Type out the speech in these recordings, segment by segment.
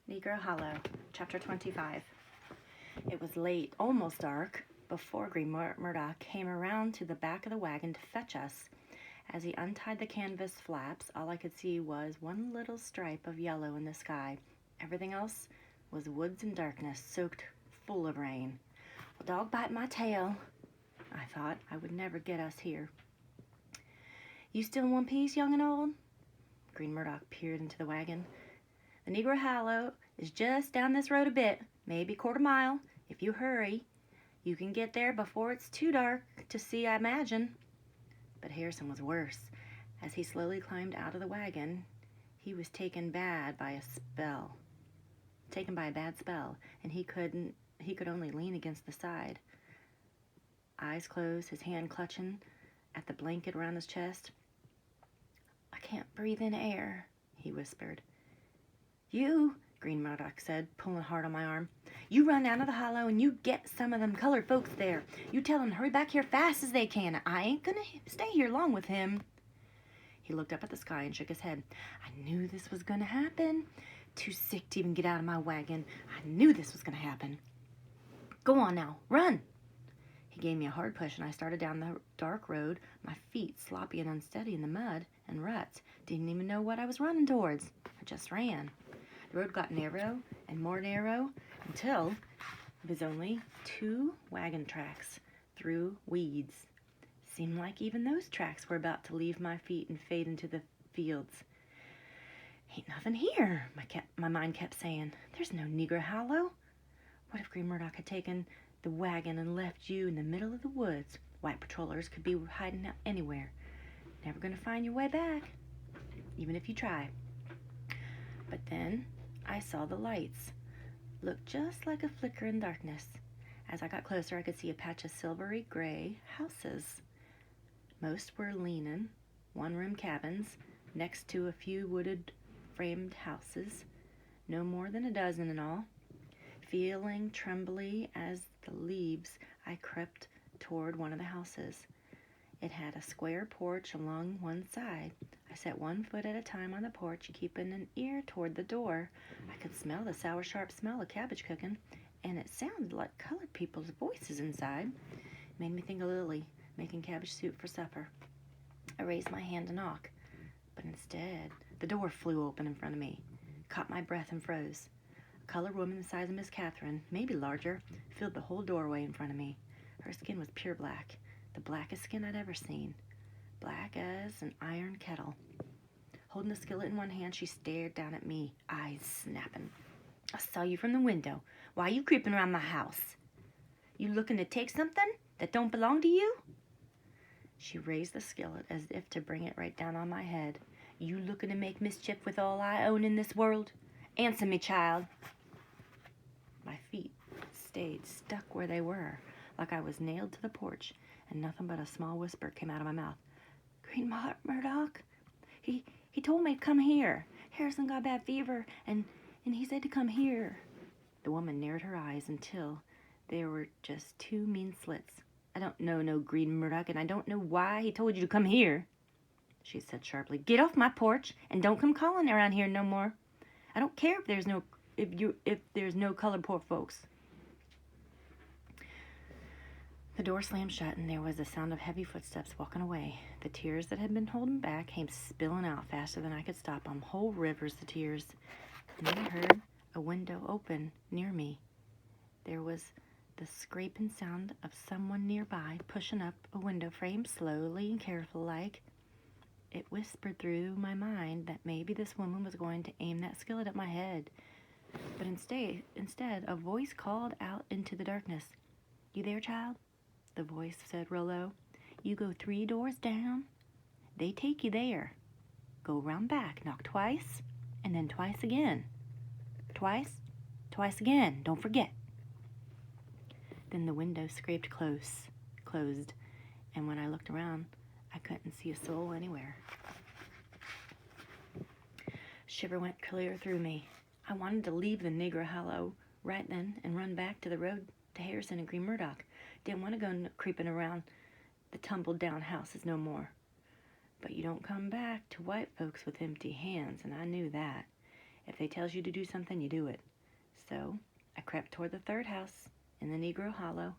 Negro Hollow, Chapter 25. It was late, almost dark, before Green Murdoch came around to the back of the wagon to fetch us. As he untied the canvas flaps, all I could see was one little stripe of yellow in the sky. Everything else was woods and darkness, soaked full of rain. "A dog bite my tail," I thought. I would never get us here. "You still in one piece, young and old?" Green Murdoch peered into the wagon. "The Negro Hollow is just down this road a bit, maybe a quarter mile. If you hurry, you can get there before it's too dark to see, I imagine." But Harrison was worse. As he slowly climbed out of the wagon, he was taken by a bad spell, and he could only lean against the side. Eyes closed, his hand clutching at the blanket around his chest. "I can't breathe in air," he whispered. "You," Green Murdoch said, pulling hard on my arm, "you run out of the hollow and you get some of them colored folks there. You tell them to hurry back here fast as they can. I ain't gonna stay here long with him." He looked up at the sky and shook his head. "I knew this was gonna happen. Too sick to even get out of my wagon. I knew this was gonna happen. Go on now, run." He gave me a hard push and I started down the dark road, my feet sloppy and unsteady in the mud and ruts. Didn't even know what I was running towards. I just ran. The road got narrow and more narrow until it was only 2 wagon tracks through weeds. Seemed like even those tracks were about to leave my feet and fade into the fields. "Ain't nothing here," my mind kept saying. "There's no Negro Hollow. What if Green Murdoch had taken the wagon and left you in the middle of the woods? White patrollers could be hiding out anywhere. Never gonna find your way back, even if you try." But then I saw the lights. Looked just like a flicker in darkness. As I got closer, I could see a patch of silvery gray houses. Most were leaning, one-room cabins, next to a few wooded framed houses, no more than a dozen in all. Feeling trembly as the leaves, I crept toward one of the houses. It had a square porch along one side. I set 1 foot at a time on the porch, keeping an ear toward the door. I could smell the sour, sharp smell of cabbage cooking, and it sounded like colored people's voices inside. It made me think of Lily making cabbage soup for supper. I raised my hand to knock, but instead, the door flew open in front of me, caught my breath and froze. A colored woman the size of Miss Catherine, maybe larger, filled the whole doorway in front of me. Her skin was pure black, the blackest skin I'd ever seen, black as an iron kettle. Holding the skillet in one hand, she stared down at me, eyes snapping. "I saw you from the window. Why you creeping around my house? You looking to take something that don't belong to you?" She raised the skillet as if to bring it right down on my head. "You looking to make mischief with all I own in this world? Answer me, child." My feet stayed stuck where they were, like I was nailed to the porch, and nothing but a small whisper came out of my mouth. "Green Murdoch, he told me to come here. Harrison got bad fever, and he said to come here." The woman narrowed her eyes until there were just 2 mean slits. "I don't know no Green Murdoch, and I don't know why he told you to come here," she said sharply. "Get off my porch and don't come calling around here no more. I don't care if there's no colored poor folks." The door slammed shut, and there was the sound of heavy footsteps walking away. The tears that had been holding back came spilling out faster than I could stop them, whole rivers of tears. And then I heard a window open near me. There was the scraping sound of someone nearby pushing up a window frame slowly and careful-like. It whispered through my mind that maybe this woman was going to aim that skillet at my head. But instead, a voice called out into the darkness. "You there, child?" The voice said real low. "You go 3 doors down. They take you there. Go round back, knock twice, and then twice again. Twice again, don't forget." Then the window scraped closed, and when I looked around, I couldn't see a soul anywhere. Shiver went clear through me. I wanted to leave the Negro Hollow right then and run back to the road to Harrison and Green Murdoch. Didn't want to go creeping around the tumbled down houses no more. But you don't come back to white folks with empty hands, and I knew that. If they tells you to do something, you do it. So I crept toward the third house in the Negro Hollow.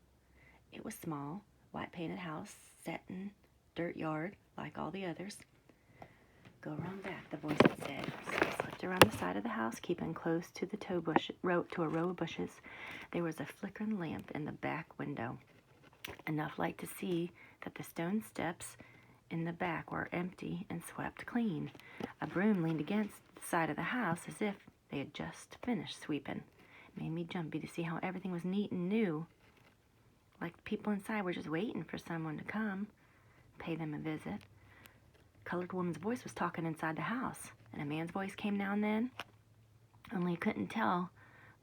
It was small, white-painted house, set in dirt yard like all the others. Go around back, the voice had said. So I slipped around the side of the house, keeping close to a row of bushes. There was a flickering lamp in the back window, enough light to see that the stone steps in the back were empty and swept clean. A broom leaned against the side of the house as if they had just finished sweeping. It made me jumpy to see how everything was neat and new, like the people inside were just waiting for someone to come, pay them a visit. A colored woman's voice was talking inside the house, and a man's voice came now and then, only I couldn't tell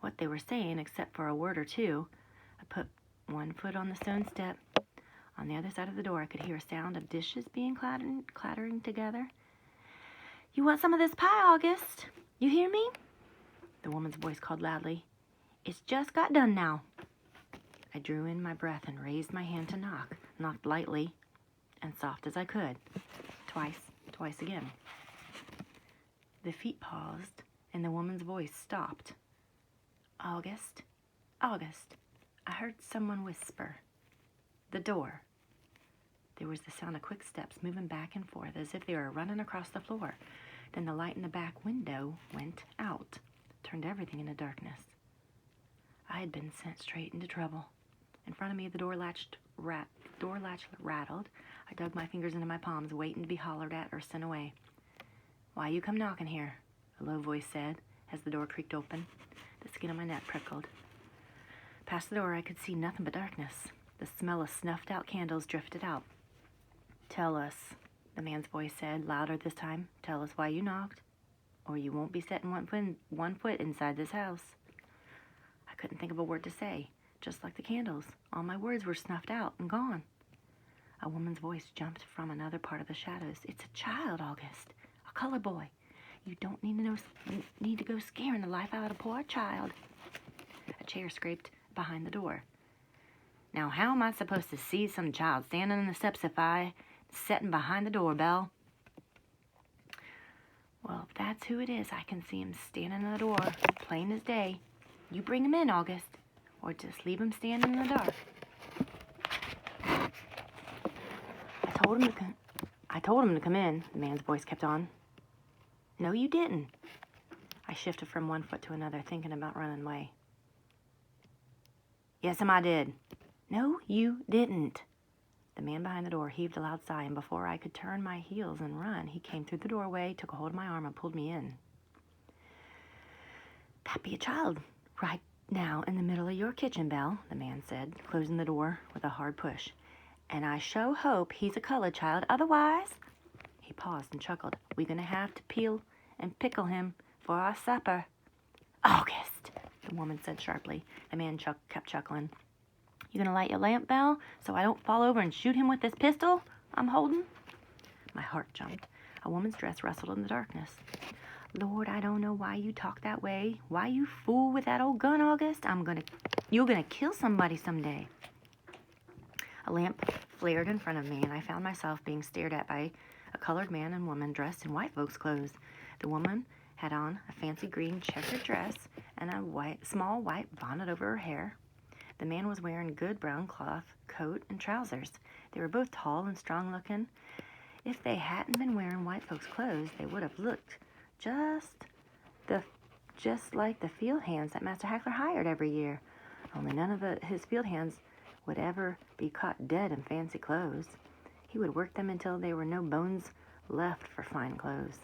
what they were saying except for a word or two. I put one foot on the stone step. On the other side of the door, I could hear a sound of dishes being clattering together. "You want some of this pie, August? You hear me?" The woman's voice called loudly. "It's just got done now." I drew in my breath and raised my hand to knock. Knocked lightly and soft as I could. Twice again. The feet paused, and the woman's voice stopped. "August, August," I heard someone whisper. "The door." There was the sound of quick steps moving back and forth as if they were running across the floor. Then the light in the back window went out, turned everything into darkness. I had been sent straight into trouble. In front of me, the door latch rattled. I dug my fingers into my palms, waiting to be hollered at or sent away. "Why you come knocking here?" a low voice said as the door creaked open. The skin on my neck prickled. Past the door, I could see nothing but darkness. The smell of snuffed-out candles drifted out. "Tell us," the man's voice said, louder this time. "Tell us why you knocked, or you won't be setting one foot inside this house." I couldn't think of a word to say, just like the candles. All my words were snuffed out and gone. A woman's voice jumped from another part of the shadows. "It's a child, August, a colored boy. You don't need to go scaring the life out of a poor child." A chair scraped behind the door. "Now, how am I supposed to see some child standing in the steps if I sitting behind the doorbell?" "Well, if that's who it is, I can see him standing in the door, plain as day. You bring him in, August, or just leave him standing in the dark." I told him to come in," the man's voice kept on. "No, you didn't." I shifted from one foot to another, thinking about running away. "Yes'm, I did." "No, you didn't." The man behind the door heaved a loud sigh, and before I could turn my heels and run, he came through the doorway, took a hold of my arm, and pulled me in. "That be a child right now in the middle of your kitchen, Belle," the man said, closing the door with a hard push. "And I sure hope he's a colored child. Otherwise—" He paused and chuckled. "We're going to have to peel and pickle him for our supper." "August," the woman said sharply. The man kept chuckling. "You going to light your lamp, Belle, so I don't fall over and shoot him with this pistol I'm holding?" My heart jumped. A woman's dress rustled in the darkness. "Lord, I don't know why you talk that way. Why you fool with that old gun, August? You're going to kill somebody someday." A lamp flared in front of me, and I found myself being stared at by a colored man and woman dressed in white folks' clothes. The woman had on a fancy green checkered dress and a small white bonnet over her hair. The man was wearing a good brown cloth coat and trousers. They were both tall and strong-looking. If they hadn't been wearing white folks' clothes, they would have looked just like the field hands that Master Hackler hired every year. Only none of his field hands would ever be caught dead in fancy clothes. He would work them until there were no bones left for fine clothes.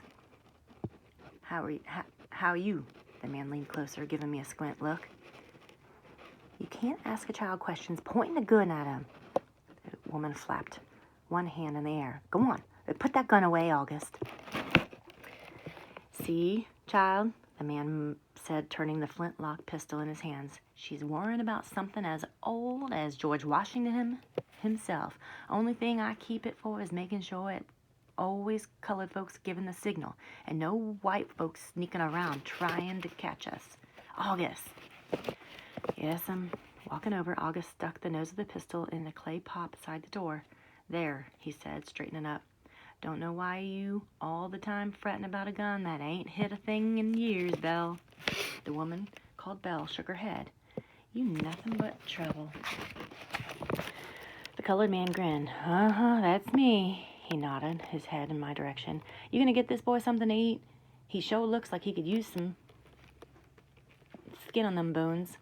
How are you? The man leaned closer, giving me a squint look. "You can't ask a child questions pointing a gun at him." The woman flapped one hand in the air. "Go on, put that gun away, August." "See, child," the man said, turning the flintlock pistol in his hands. "She's worrying about something as old as George Washington himself. Only thing I keep it for is making sure it always colored folks giving the signal, and no white folks sneaking around trying to catch us. August." "Yes, I'm walking over." August stuck the nose of the pistol in the clay pot beside the door. "There," he said, straightening up. Don't know why you all the time fretting about a gun that ain't hit a thing in years, Belle. The woman called Belle shook her head. You nothing but trouble. The colored man grinned. That's me. He nodded his head in my direction. You gonna get this boy something to eat? He sure looks like he could use some skin on them bones.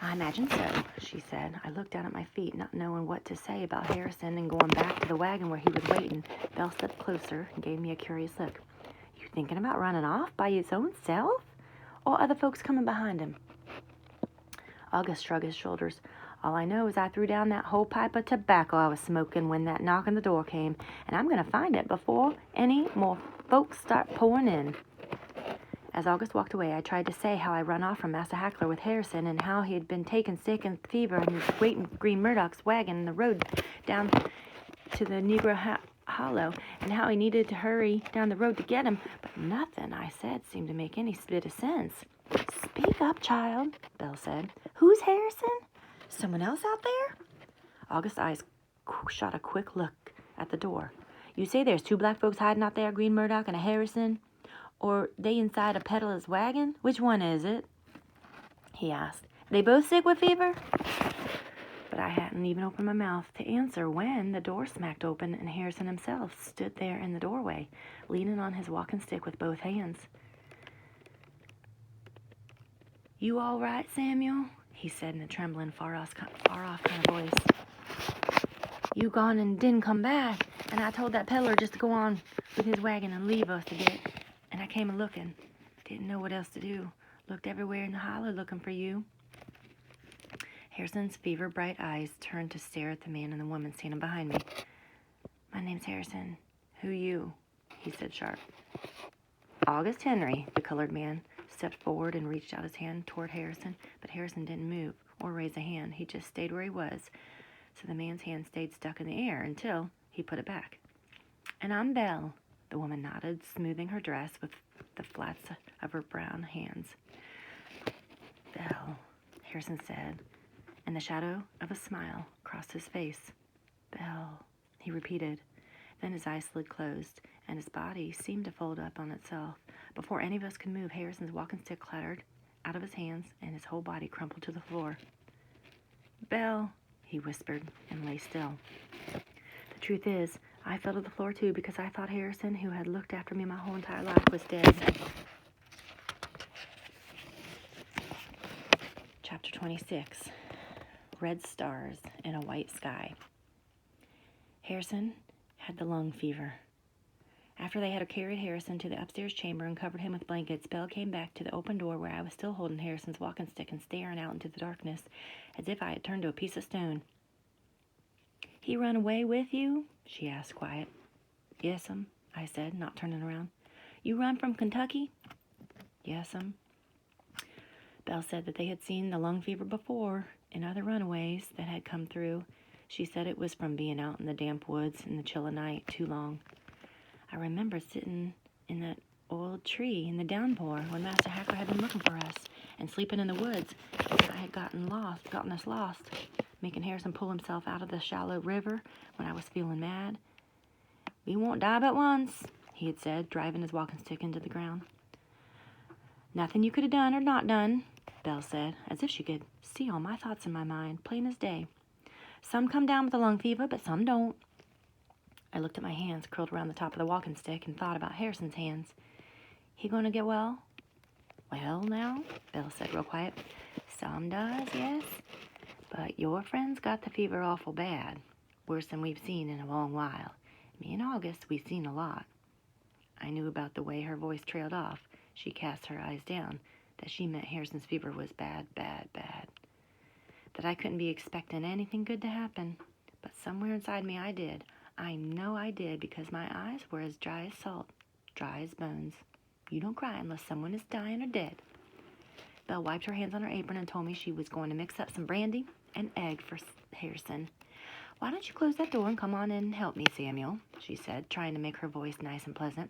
I imagine so, she said. I looked down at my feet, not knowing what to say about Harrison and going back to the wagon where he was waiting. Belle stepped closer and gave me a curious look. You thinking about running off by his own self? Or other folks coming behind him? August shrugged his shoulders. All I know is I threw down that whole pipe of tobacco I was smoking when that knock on the door came, and I'm going to find it before any more folks start pouring in. As August walked away, I tried to say how I run off from Master Hackler with Harrison and how he had been taken sick and fever and was waiting for Green Murdoch's wagon in the road down to the Negro Hollow, and how he needed to hurry down the road to get him, but nothing I said seemed to make any bit of sense. Speak up, child, Belle said. Who's Harrison? Someone else out there? August's eyes shot a quick look at the door. You say there's 2 black folks hiding out there, Green Murdoch and a Harrison? Or they inside a peddler's wagon? Which one is it? He asked. They both sick with fever? But I hadn't even opened my mouth to answer when the door smacked open and Harrison himself stood there in the doorway, leaning on his walking stick with both hands. You all right, Samuel? He said in a trembling, far-off kind of voice. You gone and didn't come back, and I told that peddler just to go on with his wagon and leave us a bit. And I came a-looking. Didn't know what else to do. Looked everywhere in the hollow looking for you. Harrison's fever-bright eyes turned to stare at the man and the woman standing behind me. My name's Harrison. Who you? He said sharp. August Henry, the colored man, stepped forward and reached out his hand toward Harrison, but Harrison didn't move or raise a hand. He just stayed where he was, so the man's hand stayed stuck in the air until he put it back. And I'm Belle, the woman nodded, smoothing her dress with the flats of her brown hands. Belle, Harrison said, and the shadow of a smile crossed his face. Belle, he repeated. Then his eyes slid closed, and his body seemed to fold up on itself. Before any of us could move, Harrison's walking stick clattered out of his hands, and his whole body crumpled to the floor. Belle, he whispered, and lay still. The truth is, I fell to the floor too because I thought Harrison, who had looked after me my whole entire life, was dead. Chapter 26. Red Stars in a White Sky. Harrison had the lung fever. After they had carried Harrison to the upstairs chamber and covered him with blankets, Belle came back to the open door where I was still holding Harrison's walking stick and staring out into the darkness as if I had turned to a piece of stone. He run away with you? She asked quiet. Yes'm, I said, not turning around. You run from Kentucky? Yes'm. Belle said that they had seen the lung fever before in other runaways that had come through. She said it was from being out in the damp woods in the chill of night too long. I remember sitting in that old tree in the downpour when Master Hackler had been looking for us and sleeping in the woods because I had gotten us lost, making Harrison pull himself out of the shallow river when I was feeling mad. We won't die but once, he had said, driving his walking stick into the ground. Nothing you could have done or not done, Belle said, as if she could see all my thoughts in my mind, plain as day. Some come down with the lung fever, but some don't. I looked at my hands curled around the top of the walking stick and thought about Harrison's hands. He gonna get well? Well, now, Belle said real quiet. Some does, yes. But your friend's got the fever awful bad. Worse than we've seen in a long while. Me and August, we've seen a lot. I knew about the way her voice trailed off. She cast her eyes down, that she meant Harrison's fever was bad, bad, bad. That I couldn't be expecting anything good to happen. But somewhere inside me I did. I know I did because my eyes were as dry as salt, dry as bones. You don't cry unless someone is dying or dead. Belle wiped her hands on her apron and told me she was going to mix up some brandy and egg for Harrison. Why don't you close that door and come on in and help me, Samuel, she said, trying to make her voice nice and pleasant.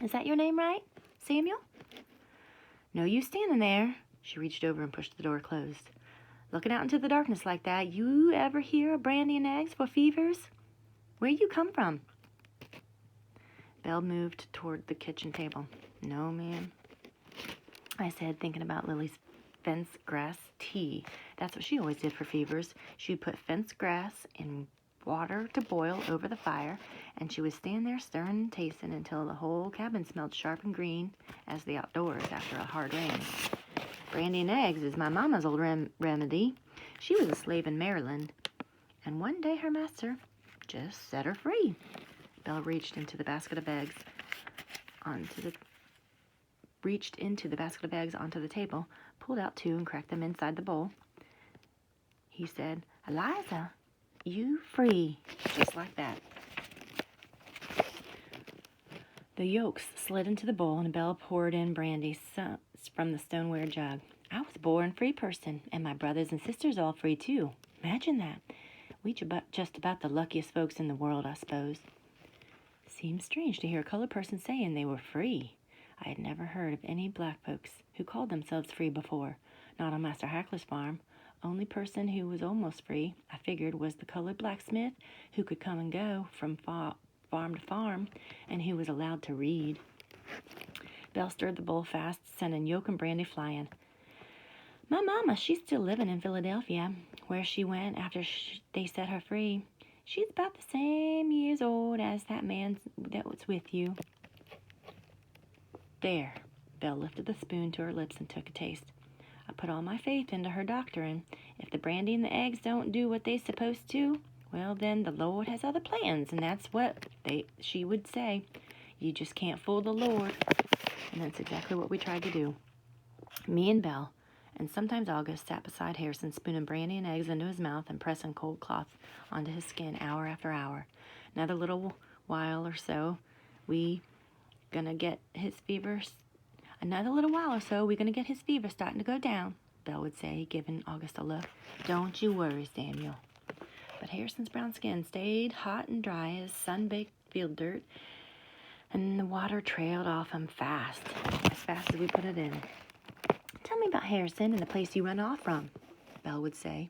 Is that your name, right? Samuel? No use standing there. She reached over and pushed the door closed. Looking out into the darkness like that, you ever hear of brandy and eggs for fevers? Where you come from? Belle moved toward the kitchen table. "No, ma'am," I said, thinking about Lily's fence grass tea. That's what she always did for fevers. She would put fence grass in water to boil over the fire, and she would stand there stirring and tasting until the whole cabin smelled sharp and green as the outdoors after a hard rain. Brandy and eggs is my mama's old remedy. She was a slave in Maryland, and one day her master just set her free. Belle reached into the basket of eggs onto the table, pulled out 2 and cracked them inside the bowl. He said, "Eliza, you free," just like that. The yolks slid into the bowl, and Belle poured in brandy from the stoneware jug. "I was born a free person, and my brothers and sisters all free too. Imagine that. We just about the luckiest folks in the world, I suppose." Seemed strange to hear a colored person saying they were free. I had never heard of any black folks who called themselves free before, not on Master Hackler's farm. Only person who was almost free, I figured, was the colored blacksmith who could come and go from farm to farm and who was allowed to read. Belle stirred the bowl fast, sending yolk and brandy flying. "My mama, she's still living in Philadelphia, where she went after they set her free. She's about the same years old as that man that was with you." There. Belle lifted the spoon to her lips and took a taste. I put all my faith into her doctoring. If the brandy and the eggs don't do what they're supposed to, well, then the Lord has other plans, and that's what she would say. You just can't fool the Lord. And that's exactly what we tried to do. Me and Belle, and sometimes August, sat beside Harrison, spooning brandy and eggs into his mouth and pressing cold cloth onto his skin hour after hour. Another little while or so, we gonna get his fever starting to go down, Belle would say, giving August a look. "Don't you worry, Samuel." But Harrison's brown skin stayed hot and dry as sun-baked field dirt, and the water trailed off him as fast as we put it in. "Tell me about Harrison and the place you run off from," Belle would say.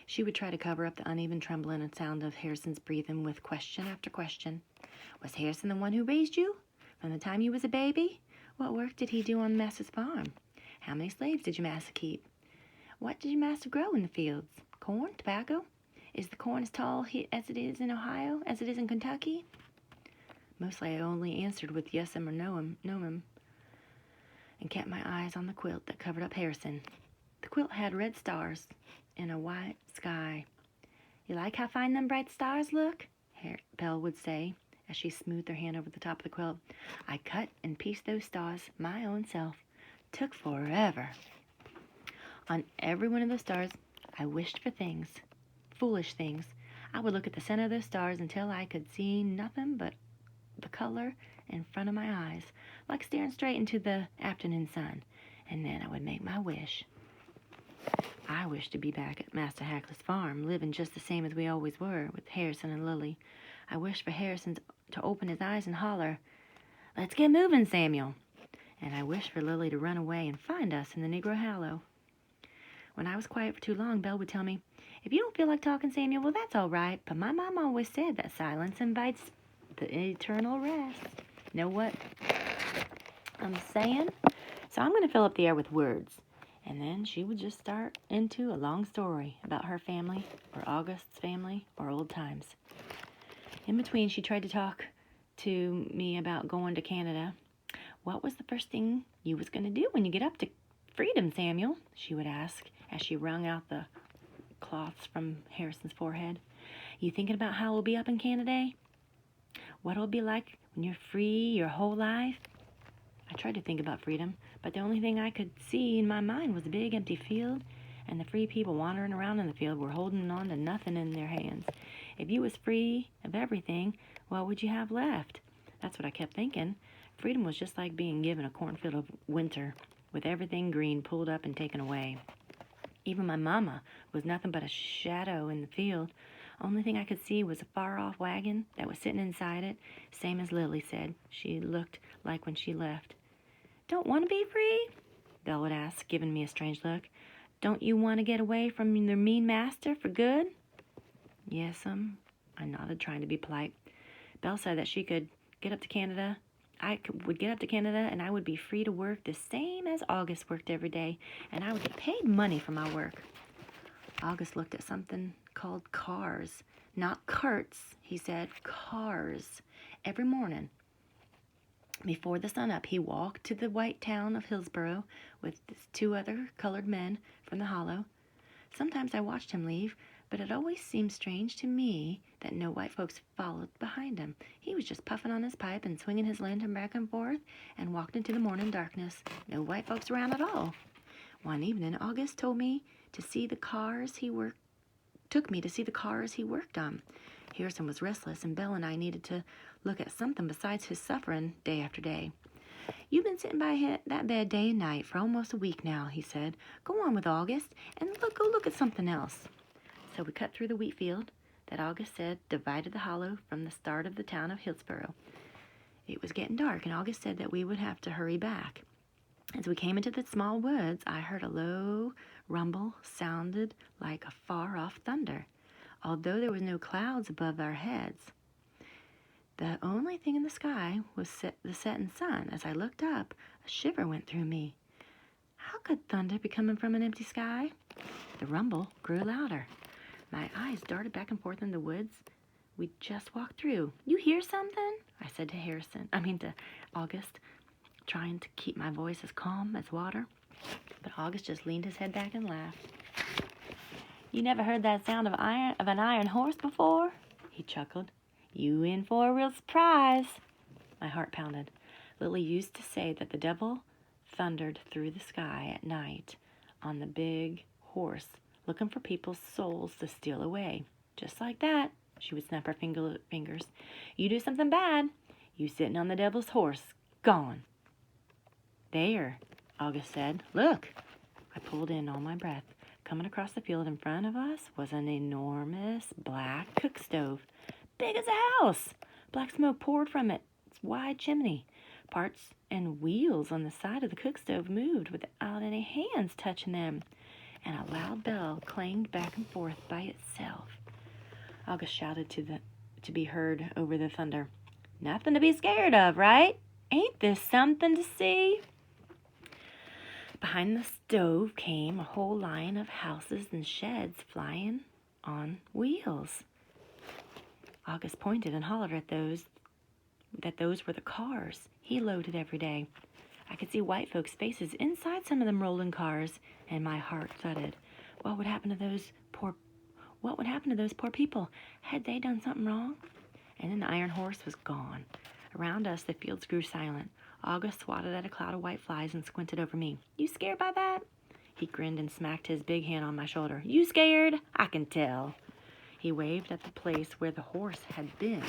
She would try to cover up the uneven trembling and sound of Harrison's breathing with question after question. "Was Harrison the one who raised you from the time you was a baby? What work did he do on Master's farm? How many slaves did your master keep? What did your master grow in the fields? Corn? Tobacco? Is the corn as tall as it is in Ohio, as it is in Kentucky?" Mostly I only answered with yes or no, and kept my eyes on the quilt that covered up Harrison. The quilt had red stars in a white sky. "You like how fine them bright stars look?" Belle would say, as she smoothed her hand over the top of the quilt. "I cut and pieced those stars my own self. Took forever. On every one of those stars, I wished for things. Foolish things. I would look at the center of those stars until I could see nothing but the color in front of my eyes, like staring straight into the afternoon sun. And then I would make my wish. I wished to be back at Master Hackler's farm, living just the same as we always were, with Harrison and Lily. I wished for Harrison to open his eyes and holler, 'Let's get moving, Samuel.' And I wished for Lily to run away and find us in the Negro Hollow. When I was quiet for too long, Belle would tell me, 'If you don't feel like talking, Samuel, well, that's all right. But my mom always said that silence invites the eternal rest.' Know what I'm saying? So I'm going to fill up the air with words. And then she would just start into a long story about her family, or August's family, or old times. In between, she tried to talk to me about going to Canada. 'What was the first thing you was going to do when you get up to freedom, Samuel?' she would ask as she wrung out the cloths from Harrison's forehead. 'You thinking about how it'll be up in Canada? What it'll be like when you're free your whole life?' I tried to think about freedom, but the only thing I could see in my mind was a big empty field, and the free people wandering around in the field were holding on to nothing in their hands. If you was free of everything, what would you have left? That's what I kept thinking. Freedom was just like being given a cornfield of winter, with everything green pulled up and taken away. Even my mama was nothing but a shadow in the field. Only thing I could see was a far-off wagon that was sitting inside it, same as Lily said she looked like when she left. 'Don't want to be free?' Belle would ask, giving me a strange look. 'Don't you want to get away from your mean master for good?' 'Yes'm,' I nodded, trying to be polite. Belle said that she could get up to Canada. Would get up to Canada and I would be free to work the same as August worked every day, and I would get paid money for my work. August looked at something called cars. Not carts, he said, cars. Every morning, before the sun up, he walked to the white town of Hillsboro with 2 other colored men from the Hollow. Sometimes I watched him leave, but it always seemed strange to me that no white folks followed behind him. He was just puffing on his pipe and swinging his lantern back and forth and walked into the morning darkness. No white folks around at all. One evening, August told me to see the cars he worked on. Harrison was restless, and Belle and I needed to look at something besides his suffering day after day. You've been sitting by that bed day and night for almost a week now, he said. Go on with August, and go look at something else. So we cut through the wheat field that August said divided the hollow from the start of the town of Hillsboro. It was getting dark, and August said that we would have to hurry back. As we came into the small woods, I heard a low rumble sounded like a far-off thunder, although there was no clouds above our heads. The only thing in the sky was the setting sun. As I looked up, a shiver went through me. How could thunder be coming from an empty sky? The rumble grew louder. My eyes darted back and forth in the woods we just walked through. You hear something? I said to August, trying to keep my voice as calm as water. But August just leaned his head back and laughed. You never heard that sound of an iron horse before? He chuckled. You in for a real surprise. My heart pounded. Lily used to say that the devil thundered through the sky at night on the big horse, looking for people's souls to steal away. Just like that, she would snap her fingers. You do something bad, you sitting on the devil's horse, gone. There, August said. Look. I pulled in all my breath. Coming across the field in front of us was an enormous black cook stove, big as a house. Black smoke poured from its wide chimney. Parts and wheels on the side of the cook stove moved without any hands touching them, and a loud bell clanged back and forth by itself. August shouted to be heard over the thunder. Nothing to be scared of, right? Ain't this something to see? Behind the stove came a whole line of houses and sheds flying on wheels. August pointed and hollered at those were the cars he loaded every day. I could see white folks' faces inside some of them rolling cars, and my heart thudded. What would happen to those poor people? Had they done something wrong? And then the iron horse was gone. Around us, the fields grew silent. August swatted at a cloud of white flies and squinted over me. You scared by that? He grinned and smacked his big hand on my shoulder. You scared? I can tell. He waved at the place where the horse had been.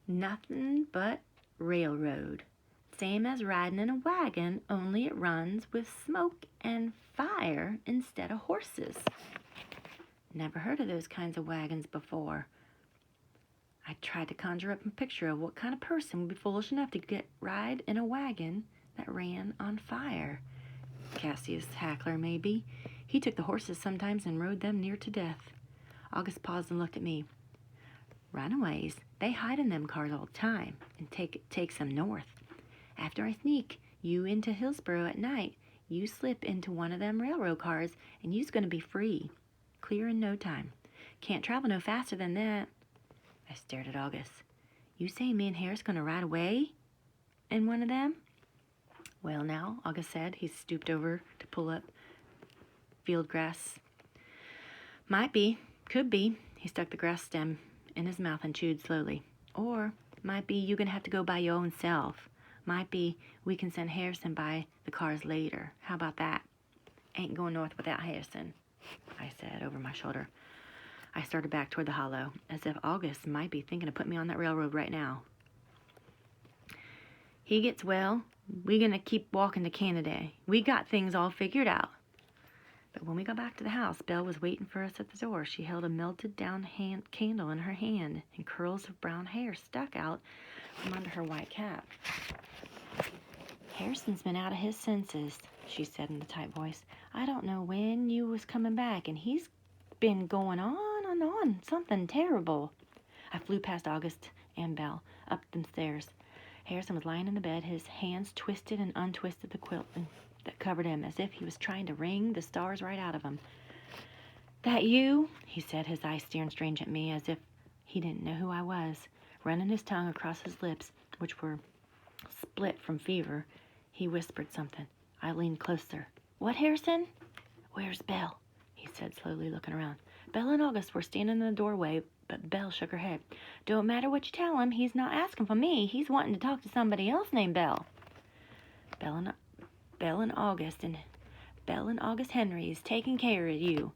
Nothing but railroad. Same as riding in a wagon, only it runs with smoke and fire instead of horses. Never heard of those kinds of wagons before. I tried to conjure up a picture of what kind of person would be foolish enough to ride in a wagon that ran on fire. Cassius Hackler, maybe. He took the horses sometimes and rode them near to death. August paused and looked at me. Runaways, they hide in them cars all the time and takes them north. After I sneak you into Hillsboro at night, you slip into one of them railroad cars and you's going to be free. Clear in no time. Can't travel no faster than that. I stared at August. You say me and Harris going to ride away in one of them? Well, now, August said. He stooped over to pull up field grass. Might be. Could be. He stuck the grass stem in his mouth and chewed slowly. Or, might be you going to have to go by your own self. Might be we can send Harrison by the cars later. How about that? Ain't going north without Harrison, I said over my shoulder. I started back toward the hollow, as if August might be thinking of putting me on that railroad right now. He gets well, we gonna keep walking to Canada. We got things all figured out. But when we got back to the house, Belle was waiting for us at the door. She held a melted down candle in her hand, and curls of brown hair stuck out from under her white cap. Harrison's been out of his senses, she said in a tight voice. I don't know when you was coming back, and he's been going on, something terrible. I flew past August and Belle up the stairs. Harrison was lying in the bed. His hands twisted and untwisted the quilt that covered him, as if he was trying to wring the stars right out of him. "That you?" he said, his eyes staring strange at me, as if he didn't know who I was. Running his tongue across his lips, which were split from fever, he whispered something. I leaned closer. "What, Harrison?" "Where's Belle?" he said, slowly looking around. Belle and August were standing in the doorway, but Belle shook her head. "Don't matter what you tell him, he's not asking for me. He's wanting to talk to somebody else named Belle." Belle and August Henry is taking care of you,"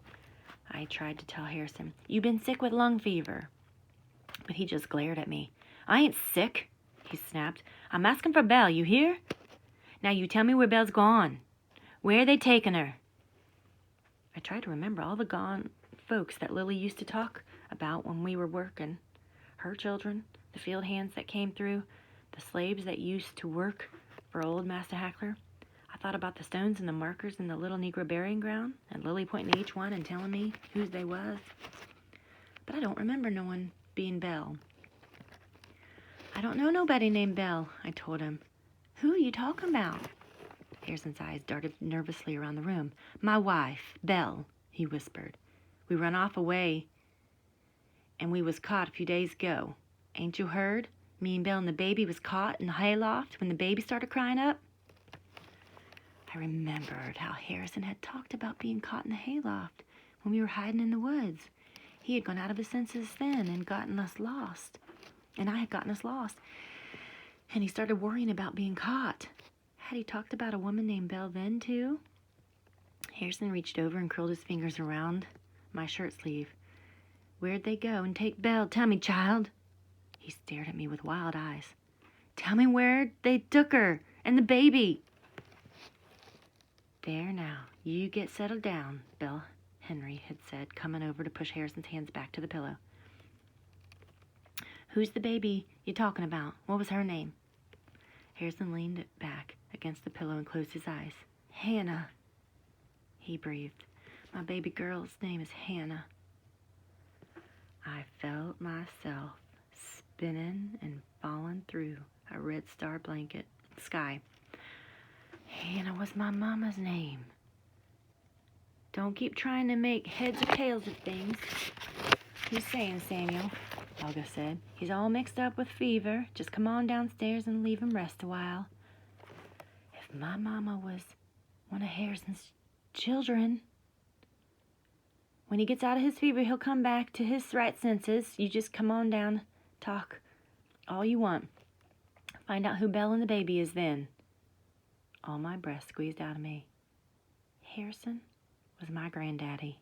I tried to tell Harrison. "You've been sick with lung fever." But he just glared at me. "I ain't sick," he snapped. "I'm asking for Belle, you hear? Now you tell me where Belle's gone. Where are they taking her?" I tried to remember all the gone folks that Lily used to talk about when we were working. Her children, the field hands that came through, the slaves that used to work for old Master Hackler. I thought about the stones and the markers in the little Negro burying ground, and Lily pointing to each one and telling me whose they was. But I don't remember no one being Belle. "I don't know nobody named Belle," I told him. "Who you talking about?" Harrison's eyes darted nervously around the room. "My wife, Belle," he whispered. "We run off away, and we was caught a few days ago. Ain't you heard? Me and Belle and the baby was caught in the hayloft when the baby started crying up." I remembered how Harrison had talked about being caught in the hayloft when we were hiding in the woods. He had gone out of his senses then and gotten us lost. And I had gotten us lost. And he started worrying about being caught. Had he talked about a woman named Belle then, too? Harrison reached over and curled his fingers around my shirt sleeve. "Where'd they go and take Belle? Tell me, child." He stared at me with wild eyes. "Tell me where they took her and the baby." "There now, you get settled down," Belle Henry had said, coming over to push Harrison's hands back to the pillow. "Who's the baby you talking about? What was her name?" Harrison leaned back against the pillow and closed his eyes. "Hannah," he breathed. "My baby girl's name is Hannah." I felt myself spinning and falling through a red star blanket sky. Hannah was my mama's name. "Don't keep trying to make heads or tails of things." "Who's saying, Samuel?" August said. "He's all mixed up with fever. Just come on downstairs and leave him rest a while." If my mama was one of Harrison's children, when he gets out of his fever, he'll come back to his right senses. You just come on down, talk all you want. Find out who Belle and the baby is then. All my breath squeezed out of me. Harrison was my granddaddy.